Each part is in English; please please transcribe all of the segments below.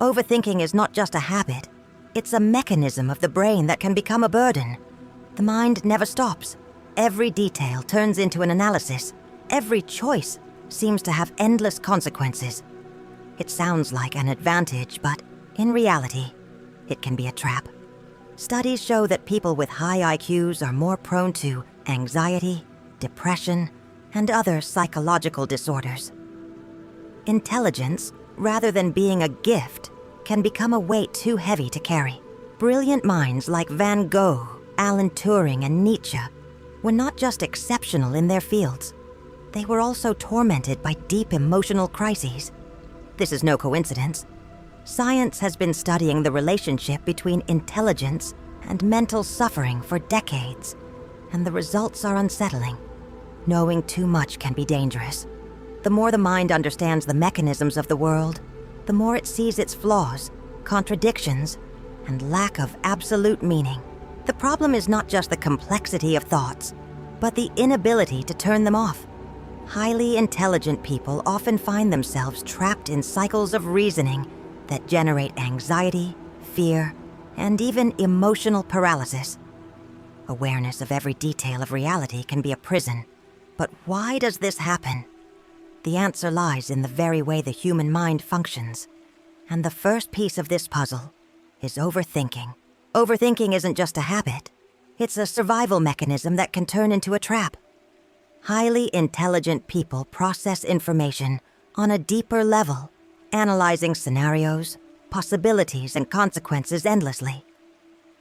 Overthinking is not just a habit. It's a mechanism of the brain that can become a burden. The mind never stops. Every detail turns into an analysis. Every choice seems to have endless consequences. It sounds like an advantage, but in reality, it can be a trap. Studies show that people with high IQs are more prone to anxiety, depression, and other psychological disorders. Intelligence, rather than being a gift, can become a weight too heavy to carry. Brilliant minds like Van Gogh, Alan Turing, and Nietzsche were not just exceptional in their fields. They were also tormented by deep emotional crises. This is no coincidence. Science has been studying the relationship between intelligence and mental suffering for decades, and the results are unsettling. Knowing too much can be dangerous. The more the mind understands the mechanisms of the world, the more it sees its flaws, contradictions, and lack of absolute meaning. The problem is not just the complexity of thoughts, but the inability to turn them off. Highly intelligent people often find themselves trapped in cycles of reasoning that generate anxiety, fear, and even emotional paralysis. Awareness of every detail of reality can be a prison. But why does this happen? The answer lies in the very way the human mind functions. And the first piece of this puzzle is overthinking. Overthinking isn't just a habit. It's a survival mechanism that can turn into a trap. Highly intelligent people process information on a deeper level, analyzing scenarios, possibilities, and consequences endlessly.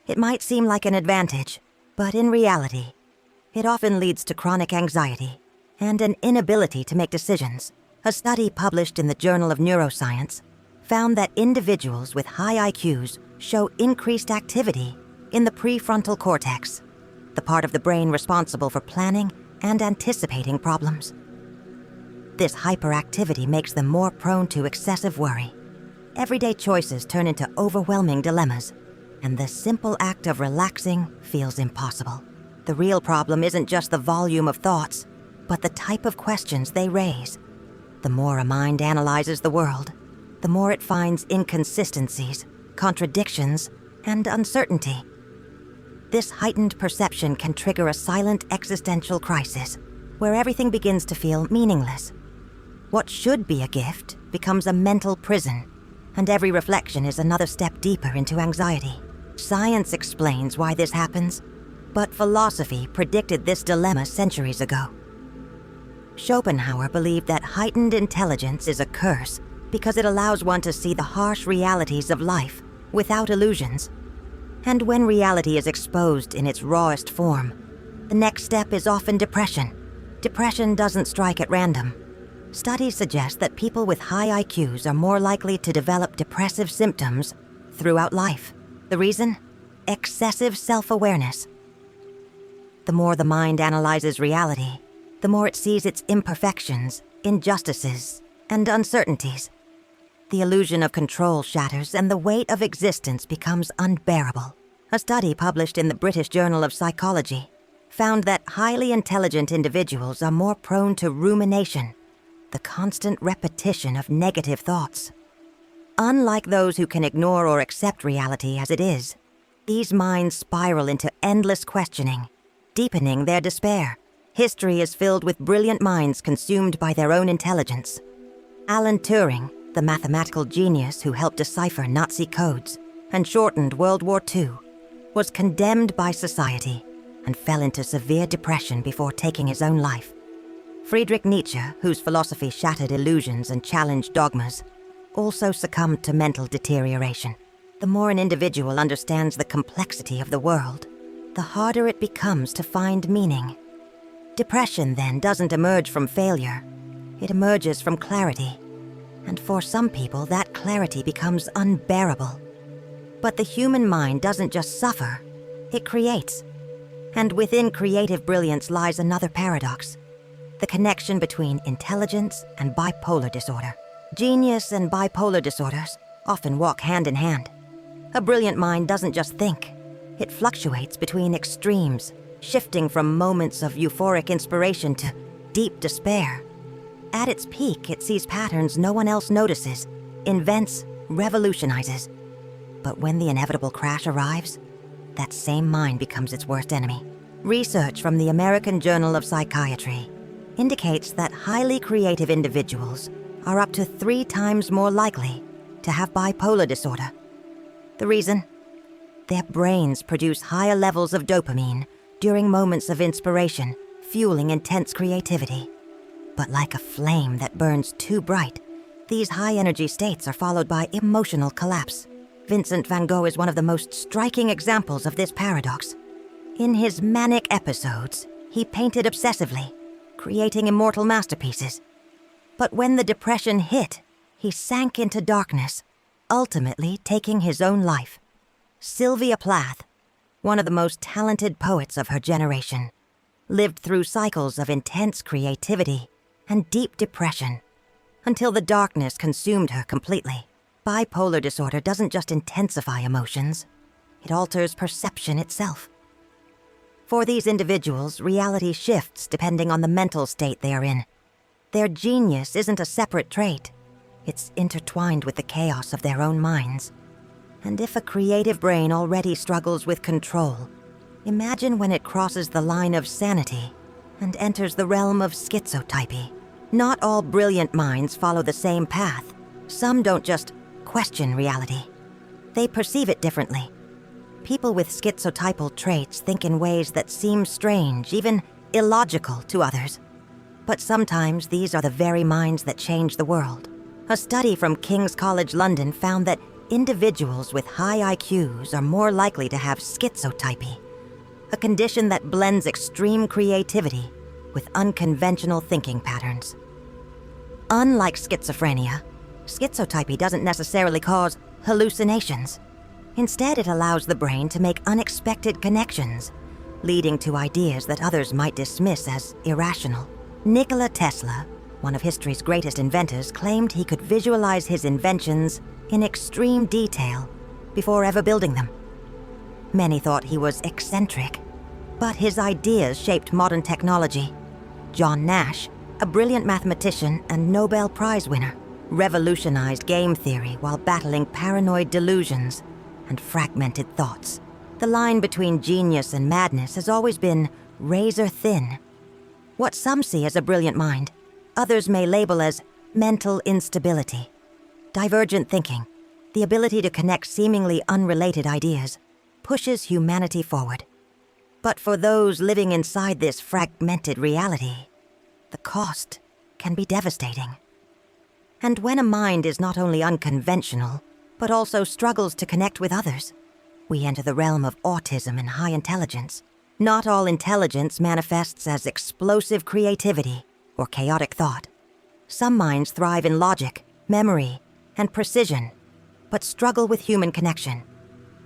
It might seem like an advantage, but in reality, it often leads to chronic anxiety and an inability to make decisions. A study published in the Journal of Neuroscience found that individuals with high IQs show increased activity in the prefrontal cortex, the part of the brain responsible for planning and anticipating problems. This hyperactivity makes them more prone to excessive worry. Everyday choices turn into overwhelming dilemmas, and the simple act of relaxing feels impossible. The real problem isn't just the volume of thoughts, but the type of questions they raise. The more a mind analyzes the world, the more it finds inconsistencies, contradictions, and uncertainty. This heightened perception can trigger a silent existential crisis, where everything begins to feel meaningless. What should be a gift becomes a mental prison, and every reflection is another step deeper into anxiety. Science explains why this happens, but philosophy predicted this dilemma centuries ago. Schopenhauer believed that heightened intelligence is a curse because it allows one to see the harsh realities of life without illusions. And when reality is exposed in its rawest form, the next step is often depression. Depression doesn't strike at random. Studies suggest that people with high IQs are more likely to develop depressive symptoms throughout life. The reason? Excessive self-awareness. The more the mind analyzes reality, the more it sees its imperfections, injustices, and uncertainties. The illusion of control shatters and the weight of existence becomes unbearable. A study published in the British Journal of Psychology found that highly intelligent individuals are more prone to rumination, the constant repetition of negative thoughts. Unlike those who can ignore or accept reality as it is, these minds spiral into endless questioning, deepening their despair. History is filled with brilliant minds consumed by their own intelligence. Alan Turing, the mathematical genius who helped decipher Nazi codes and shortened World War II, was condemned by society and fell into severe depression before taking his own life. Friedrich Nietzsche, whose philosophy shattered illusions and challenged dogmas, also succumbed to mental deterioration. The more an individual understands the complexity of the world, the harder it becomes to find meaning. Depression, then, doesn't emerge from failure. It emerges from clarity. And for some people, that clarity becomes unbearable. But the human mind doesn't just suffer, it creates. And within creative brilliance lies another paradox: the connection between intelligence and bipolar disorder. Genius and bipolar disorders often walk hand in hand. A brilliant mind doesn't just think, it fluctuates between extremes, shifting from moments of euphoric inspiration to deep despair. At its peak, it sees patterns no one else notices, invents, revolutionizes. But when the inevitable crash arrives, that same mind becomes its worst enemy. Research from the American Journal of Psychiatry indicates that highly creative individuals are up to 3 times more likely to have bipolar disorder. The reason? Their brains produce higher levels of dopamine during moments of inspiration, fueling intense creativity. But like a flame that burns too bright, these high-energy states are followed by emotional collapse. Vincent van Gogh is one of the most striking examples of this paradox. In his manic episodes, he painted obsessively, creating immortal masterpieces. But when the depression hit, he sank into darkness, ultimately taking his own life. Sylvia Plath, one of the most talented poets of her generation, lived through cycles of intense creativity and deep depression until the darkness consumed her completely. Bipolar disorder doesn't just intensify emotions, it alters perception itself. For these individuals, reality shifts depending on the mental state they are in. Their genius isn't a separate trait. It's intertwined with the chaos of their own minds. And if a creative brain already struggles with control, imagine when it crosses the line of sanity and enters the realm of schizotypy. Not all brilliant minds follow the same path. Some don't just question reality. They perceive it differently. People with schizotypal traits think in ways that seem strange, even illogical to others. But sometimes these are the very minds that change the world. A study from King's College London found that individuals with high IQs are more likely to have schizotypy, a condition that blends extreme creativity with unconventional thinking patterns. Unlike schizophrenia, schizotypy doesn't necessarily cause hallucinations. Instead, it allows the brain to make unexpected connections, leading to ideas that others might dismiss as irrational. Nikola Tesla, one of history's greatest inventors, claimed he could visualize his inventions in extreme detail before ever building them. Many thought he was eccentric, but his ideas shaped modern technology. John Nash, a brilliant mathematician and Nobel Prize winner, revolutionized game theory while battling paranoid delusions and fragmented thoughts. The line between genius and madness has always been razor thin. What some see as a brilliant mind, others may label as mental instability. Divergent thinking, the ability to connect seemingly unrelated ideas, pushes humanity forward. But for those living inside this fragmented reality, the cost can be devastating. And when a mind is not only unconventional, but also struggles to connect with others, we enter the realm of autism and high intelligence. Not all intelligence manifests as explosive creativity or chaotic thought. Some minds thrive in logic, memory, and precision, but struggle with human connection.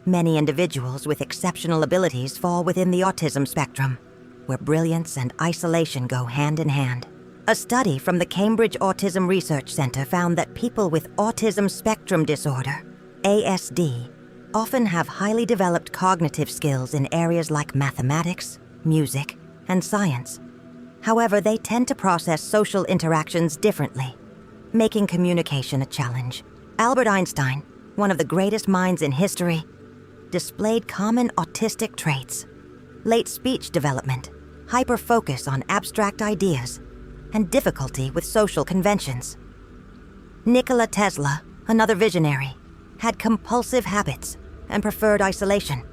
Many individuals with exceptional abilities fall within the autism spectrum, where brilliance and isolation go hand in hand. A study from the Cambridge Autism Research Center found that people with autism spectrum disorder, ASD, often have highly developed cognitive skills in areas like mathematics, music, and science. However, they tend to process social interactions differently, making communication a challenge. Albert Einstein, one of the greatest minds in history, displayed common autistic traits: late speech development, hyper-focus on abstract ideas, and difficulty with social conventions. Nikola Tesla, another visionary, had compulsive habits and preferred isolation,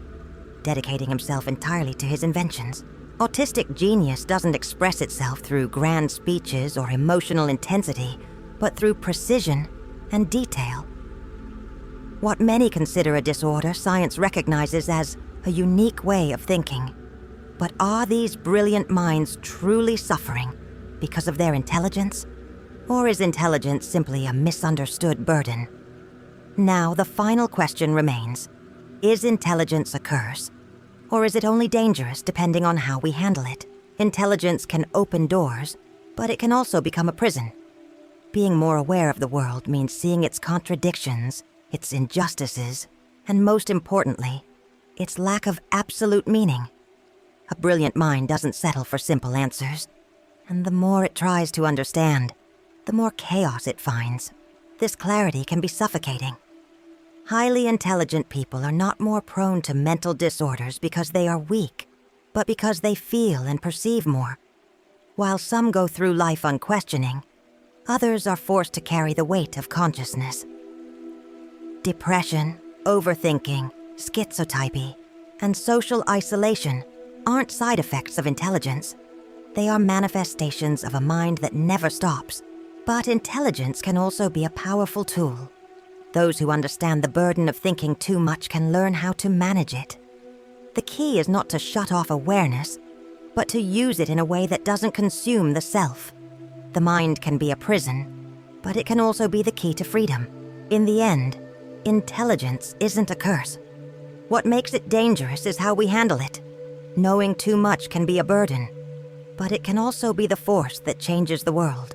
dedicating himself entirely to his inventions. Autistic genius doesn't express itself through grand speeches or emotional intensity, but through precision and detail. What many consider a disorder, science recognizes as a unique way of thinking. But are these brilliant minds truly suffering because of their intelligence? Or is intelligence simply a misunderstood burden? Now, the final question remains: is intelligence a curse? Or is it only dangerous depending on how we handle it? Intelligence can open doors, but it can also become a prison. Being more aware of the world means seeing its contradictions, its injustices, and most importantly, its lack of absolute meaning. A brilliant mind doesn't settle for simple answers, and the more it tries to understand, the more chaos it finds. This clarity can be suffocating, Highly intelligent people are not more prone to mental disorders because they are weak, but because they feel and perceive more. While some go through life unquestioning, others are forced to carry the weight of consciousness. Depression, overthinking, schizotypy, and social isolation aren't side effects of intelligence. They are manifestations of a mind that never stops. But intelligence can also be a powerful tool. Those who understand the burden of thinking too much can learn how to manage it. The key is not to shut off awareness, but to use it in a way that doesn't consume the self. The mind can be a prison, but it can also be the key to freedom. In the end, intelligence isn't a curse. What makes it dangerous is how we handle it. Knowing too much can be a burden, but it can also be the force that changes the world.